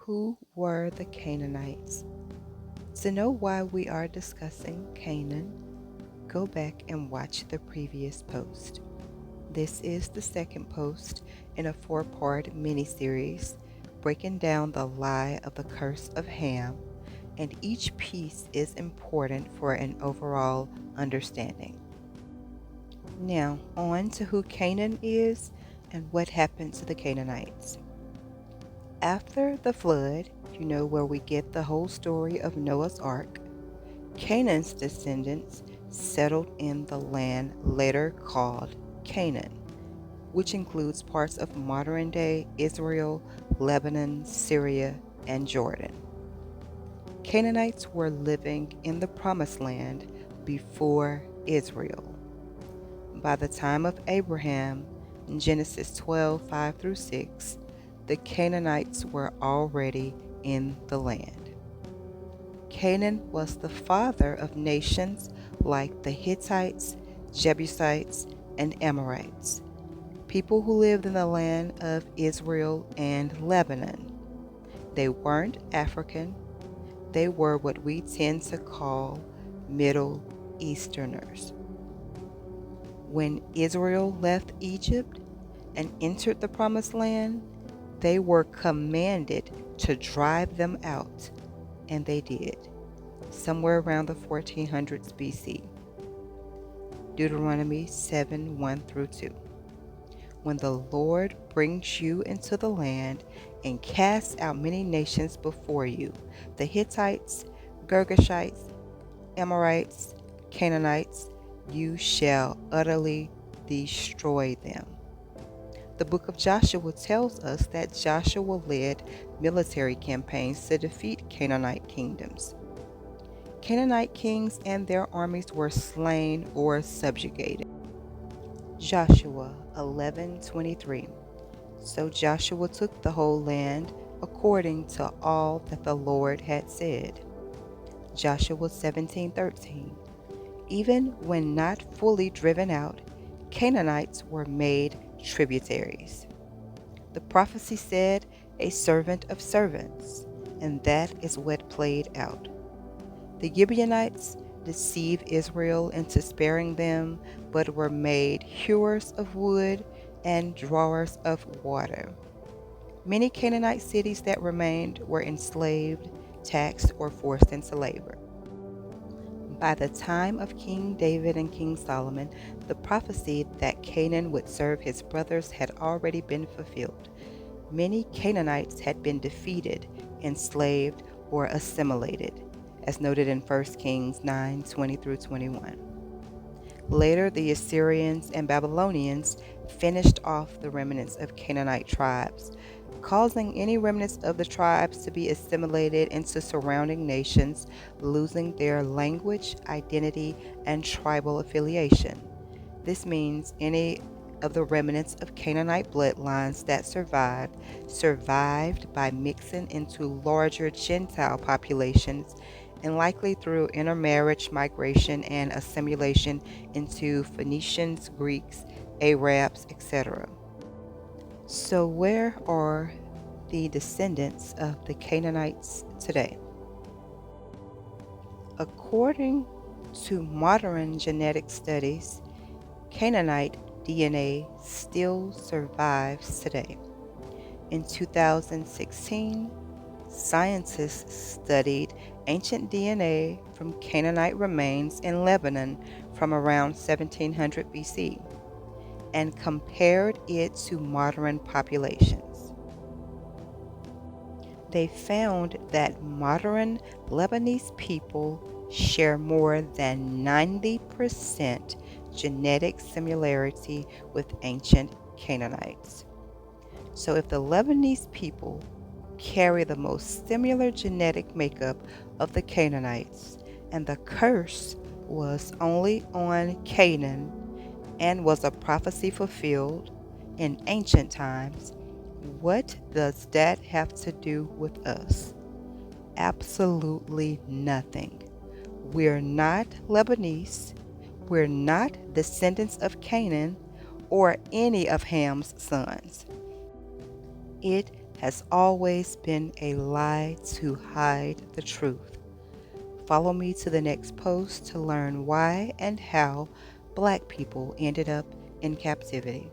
Who were the Canaanites? To know why we are discussing Canaan, go back and watch the previous post. This is the second post in a 4-part mini-series breaking down the lie of the curse of Ham, and each piece is important for an overall understanding. Now, on to who Canaan is and what happened to the Canaanites. After the flood, where we get the whole story of Noah's Ark, Canaan's descendants settled in the land later called Canaan, which includes parts of modern-day Israel, Lebanon, Syria, and Jordan. Canaanites were living in the Promised Land before Israel. By the time of Abraham, in Genesis 12:5-6, the Canaanites were already in the land. Canaan was the father of nations like the Hittites, Jebusites, and Amorites, people who lived in the land of Israel and Lebanon. They weren't African, they were what we tend to call Middle Easterners. When Israel left Egypt and entered the Promised Land, they were commanded to drive them out, and they did, somewhere around the 1400s BC. Deuteronomy 7:1-2. When the Lord brings you into the land and casts out many nations before you, the Hittites, Girgashites, Amorites, Canaanites, you shall utterly destroy them. The book of Joshua tells us that Joshua led military campaigns to defeat Canaanite kingdoms. Canaanite kings and their armies were slain or subjugated. Joshua 11:23. So Joshua took the whole land according to all that the Lord had said. Joshua 17:13. Even when not fully driven out, Canaanites were made tributaries. The prophecy said, a servant of servants, and that is what played out. The Gibeonites deceived Israel into sparing them, but were made hewers of wood and drawers of water. Many Canaanite cities that remained were enslaved, taxed, or forced into labor. By the time of King David and King Solomon, the prophecy that Canaan would serve his brothers had already been fulfilled. Many Canaanites had been defeated, enslaved, or assimilated, as noted in 1 Kings 9:20-21. Later, the Assyrians and Babylonians finished off the remnants of Canaanite tribes, causing any remnants of the tribes to be assimilated into surrounding nations, losing their language, identity, and tribal affiliation. This means any of the remnants of Canaanite bloodlines that survived by mixing into larger Gentile populations, and likely through intermarriage, migration, and assimilation into Phoenicians, Greeks, Arabs, etc. So where are the descendants of the Canaanites today? According to modern genetic studies, Canaanite DNA still survives today. In 2016, scientists studied ancient DNA from Canaanite remains in Lebanon from around 1700 BC and compared it to modern populations. They found that modern Lebanese people share more than 90% genetic similarity with ancient Canaanites. So if the Lebanese people carry the most similar genetic makeup of the Canaanites, and the curse was only on Canaan and was a prophecy fulfilled in ancient times, what does that have to do with us? Absolutely nothing. We're not Lebanese, we're not descendants of Canaan or any of Ham's sons. It has always been a lie to hide the truth. Follow me to the next post to learn why and how Black people ended up in captivity.